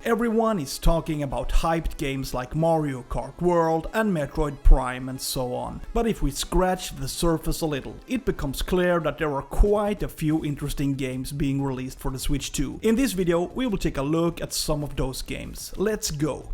Everyone is talking about hyped games like Mario Kart World and Metroid Prime and so on. But if we scratch the surface a little, it becomes clear that there are quite a few interesting games being released for the Switch 2. In this video, we will take a look at some of those games. Let's go!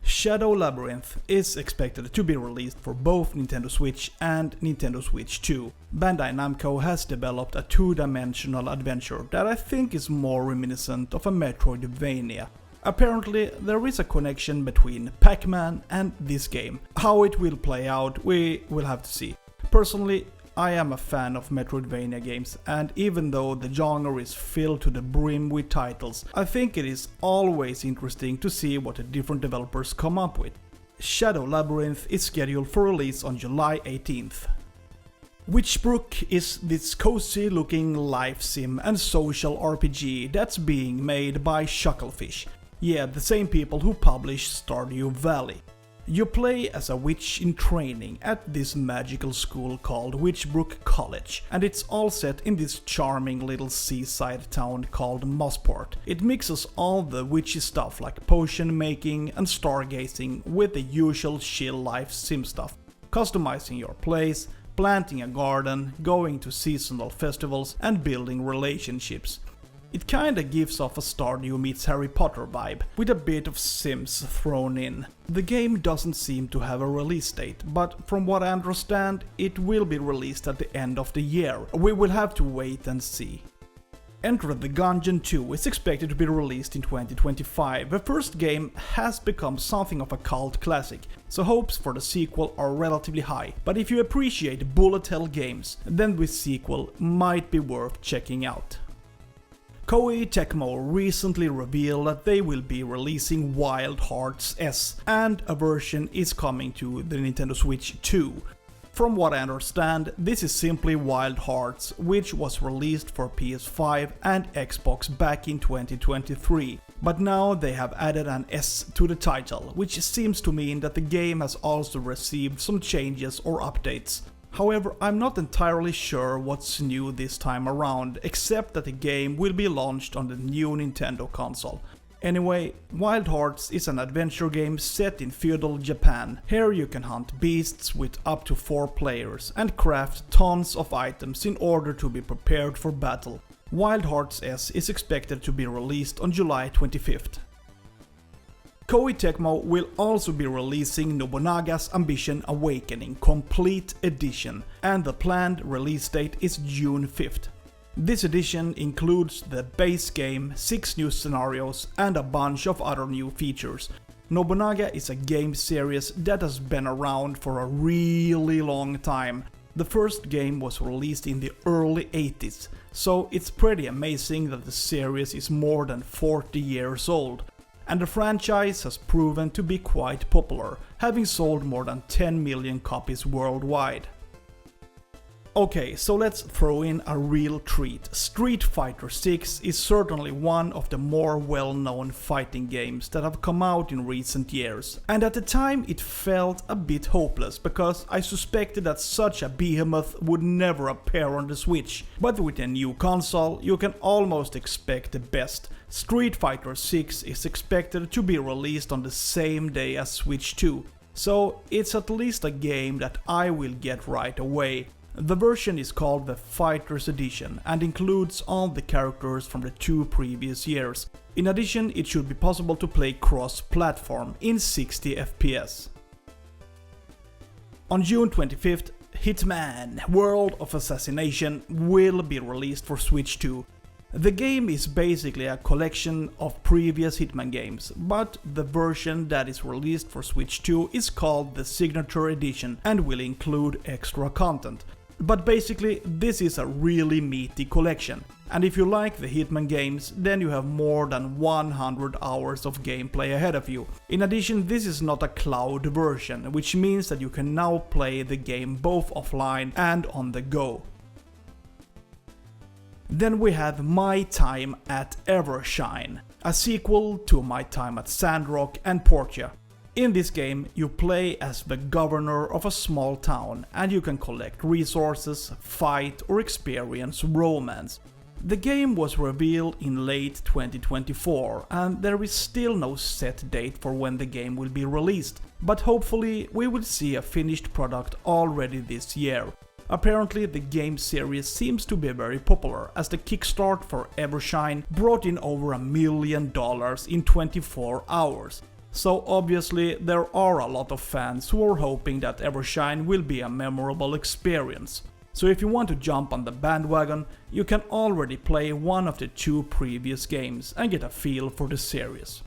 Shadow Labyrinth is expected to be released for both Nintendo Switch and Nintendo Switch 2. Bandai Namco has developed a two-dimensional adventure that I think is more reminiscent of a Metroidvania. Apparently, there is a connection between Pac-Man and this game. How it will play out, we will have to see. Personally, I am a fan of Metroidvania games, and even though the genre is filled to the brim with titles, I think it is always interesting to see what the different developers come up with. Shadow Labyrinth is scheduled for release on July 18th. Witchbrook is this cozy looking life sim and social RPG that's being made by Shucklefish. Yeah, the same people who publish Stardew Valley. You play as a witch in training at this magical school called Witchbrook College, and it's all set in this charming little seaside town called Mossport. It mixes all the witchy stuff like potion making and stargazing with the usual chill life sim stuff. Customizing your place, planting a garden, going to seasonal festivals and building relationships. It kinda gives off a Stardew meets Harry Potter vibe, with a bit of Sims thrown in. The game doesn't seem to have a release date, but from what I understand, it will be released at the end of the year. We will have to wait and see. Enter the Gungeon 2 is expected to be released in 2025. The first game has become something of a cult classic, so hopes for the sequel are relatively high. But if you appreciate bullet hell games, then this sequel might be worth checking out. Koei Tecmo recently revealed that they will be releasing Wild Hearts S, and a version is coming to the Nintendo Switch 2. From what I understand, this is simply Wild Hearts, which was released for PS5 and Xbox back in 2023. But now they have added an S to the title, which seems to mean that the game has also received some changes or updates. However, I'm not entirely sure what's new this time around, except that the game will be launched on the new Nintendo console. Anyway, Wild Hearts is an adventure game set in feudal Japan. Here you can hunt beasts with up to 4 players and craft tons of items in order to be prepared for battle. Wild Hearts S is expected to be released on July 25th. Koei Tecmo will also be releasing Nobunaga's Ambition Awakening Complete Edition, and the planned release date is June 5th. This edition includes the base game, 6 new scenarios and a bunch of other new features. Nobunaga is a game series that has been around for a really long time. The first game was released in the early 80s, so it's pretty amazing that the series is more than 40 years old. And the franchise has proven to be quite popular, having sold more than 10 million copies worldwide. Okay, so let's throw in a real treat. Street Fighter 6 is certainly one of the more well-known fighting games that have come out in recent years, and at the time it felt a bit hopeless because I suspected that such a behemoth would never appear on the Switch. But with a new console, you can almost expect the best. Street Fighter 6 is expected to be released on the same day as Switch 2, so it's at least a game that I will get right away. The version is called the Fighters Edition and includes all the characters from the 2 previous years. In addition, it should be possible to play cross-platform in 60 FPS. On June 25th, Hitman World of Assassination will be released for Switch 2. The game is basically a collection of previous Hitman games, but the version that is released for Switch 2 is called the Signature Edition and will include extra content. But basically, this is a really meaty collection, and if you like the Hitman games, then you have more than 100 hours of gameplay ahead of you. In addition, this is not a cloud version, which means that you can now play the game both offline and on the go. Then we have My Time at Evershine, a sequel to My Time at Sandrock and Portia. In this game, you play as the governor of a small town, and you can collect resources, fight or experience romance. The game was revealed in late 2024 and there is still no set date for when the game will be released, but hopefully we will see a finished product already this year. Apparently the game series seems to be very popular, as the kickstart for Evershine brought in over $1 million in 24 hours. So obviously there are a lot of fans who are hoping that Evershine will be a memorable experience. So if you want to jump on the bandwagon, you can already play one of the 2 previous games and get a feel for the series.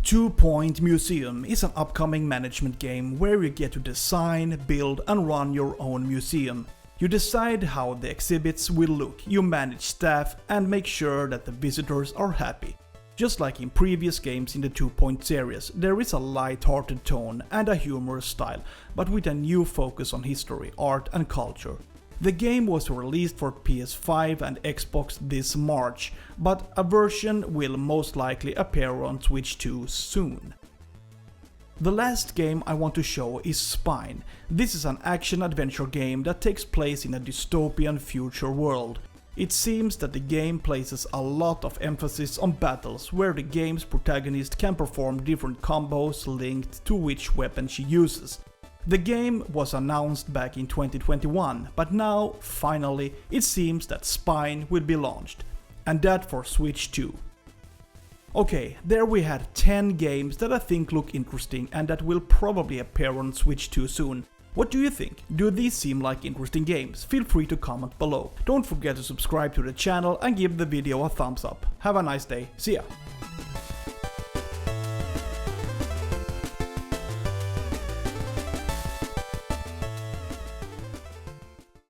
2 Point Museum is an upcoming management game where you get to design, build and run your own museum. You decide how the exhibits will look, you manage staff and make sure that the visitors are happy. Just like in previous games in the 2 Point series, there is a light-hearted tone and a humorous style, but with a new focus on history, art and culture. The game was released for PS5 and Xbox this March, but a version will most likely appear on Switch 2 soon. The last game I want to show is Spine. This is an action-adventure game that takes place in a dystopian future world. It seems that the game places a lot of emphasis on battles, where the game's protagonist can perform different combos linked to which weapon she uses. The game was announced back in 2021, but now, finally, it seems that Spine will be launched, and that for Switch 2. Okay, there we had 10 games that I think look interesting and that will probably appear on Switch 2 soon. What do you think? Do these seem like interesting games? Feel free to comment below. Don't forget to subscribe to the channel and give the video a thumbs up. Have a nice day, see ya!